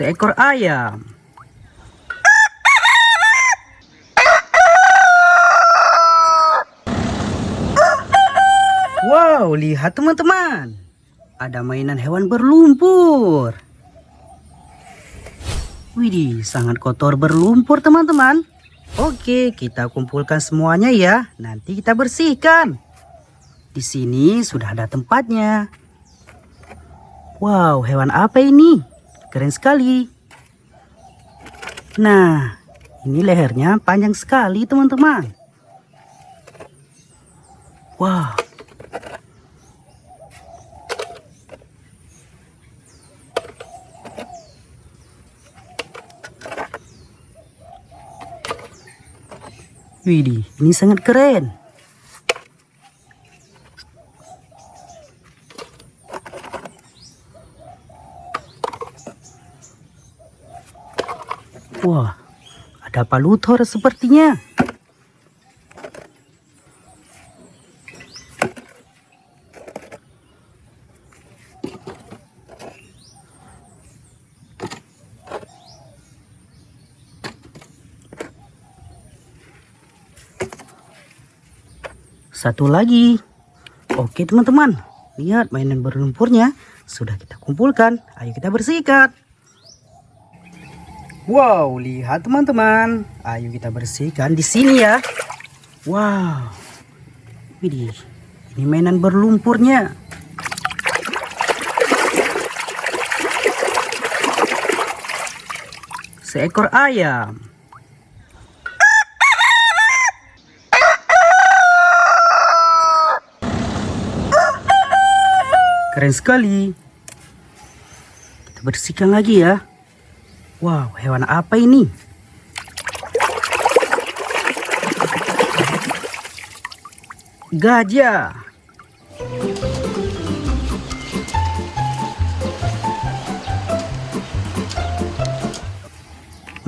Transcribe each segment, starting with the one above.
Seekor ayam. Wow, lihat teman-teman. Ada mainan hewan berlumpur. Widih, sangat kotor berlumpur teman-teman. Oke, kita kumpulkan semuanya ya. Nanti kita bersihkan. Di sini sudah ada tempatnya. Wow, hewan apa ini? Keren sekali. Nah, ini lehernya panjang sekali teman-teman. Wow. Widih, ini sangat keren. Wah, ada palutor sepertinya. Satu lagi. Oke teman-teman, lihat mainan berlumpurnya sudah kita kumpulkan. Ayo kita bersihkan. Wow, lihat teman-teman. Ayo kita bersihkan di sini ya. Wow. Widih, ini mainan berlumpurnya. Seekor ayam. Keren sekali. Kita bersihkan lagi ya. Wow, hewan apa ini? Gajah.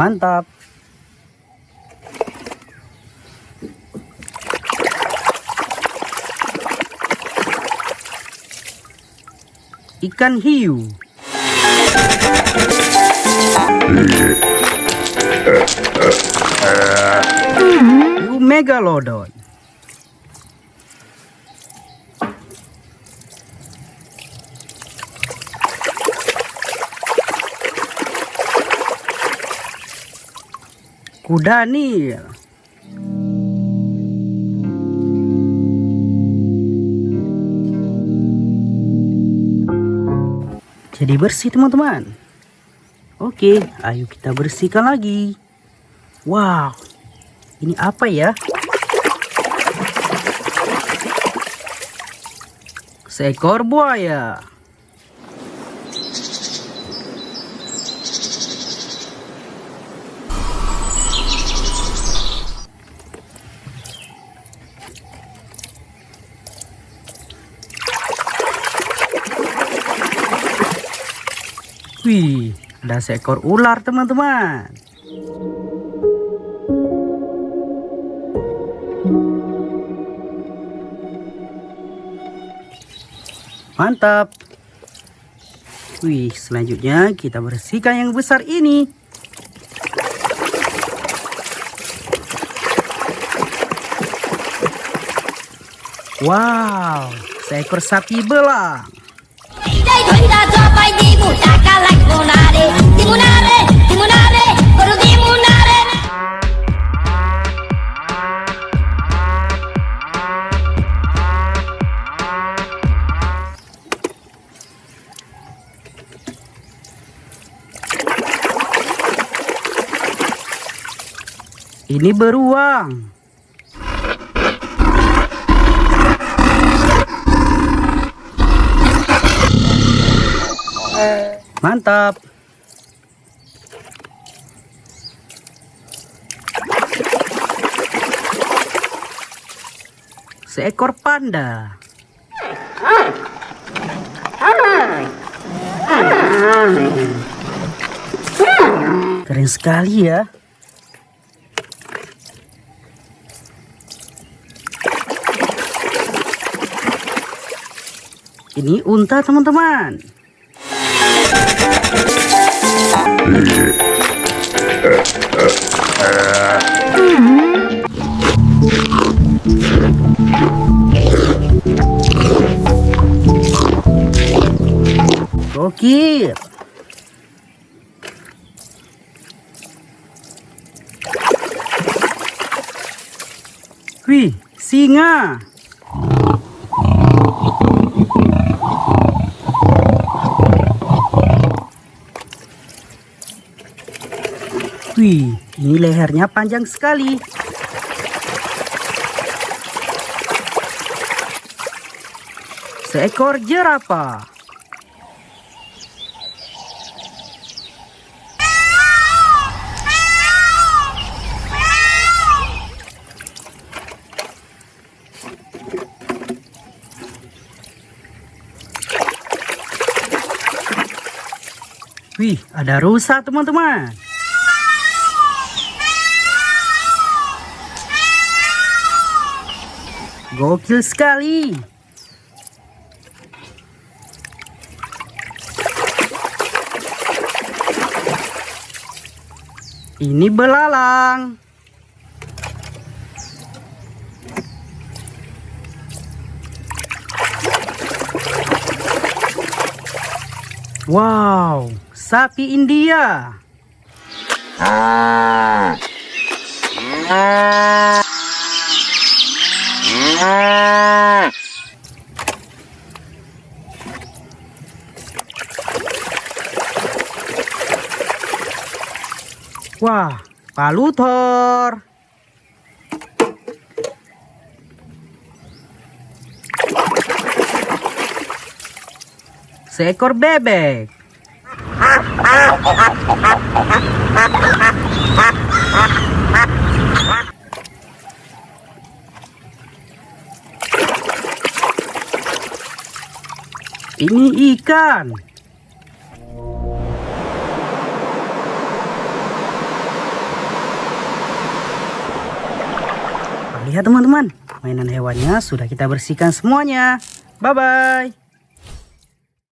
Mantap. Ikan hiu. Megalodon. Kuda Nil. Jadi bersih teman-teman. Oke, ayo kita bersihkan lagi. Wow, ini apa ya? Seekor buaya. Wih, ada seekor ular teman-teman. Mantap. Wih, selanjutnya kita bersihkan yang besar ini. Wow, seekor sapi belang. Ini beruang. Mantap. Seekor panda. Keren sekali ya. Ini unta teman-teman. Gokil. Wih, singa. Wih, ini lehernya panjang sekali. Seekor jerapah. Wih, ada rusa teman-teman. Gokil sekali. Ini belalang. Wow, sapi India. Wah, palutor. Seekor bebek. Ini ikan. Lihat teman-teman, mainan hewannya sudah kita bersihkan semuanya. Bye-bye.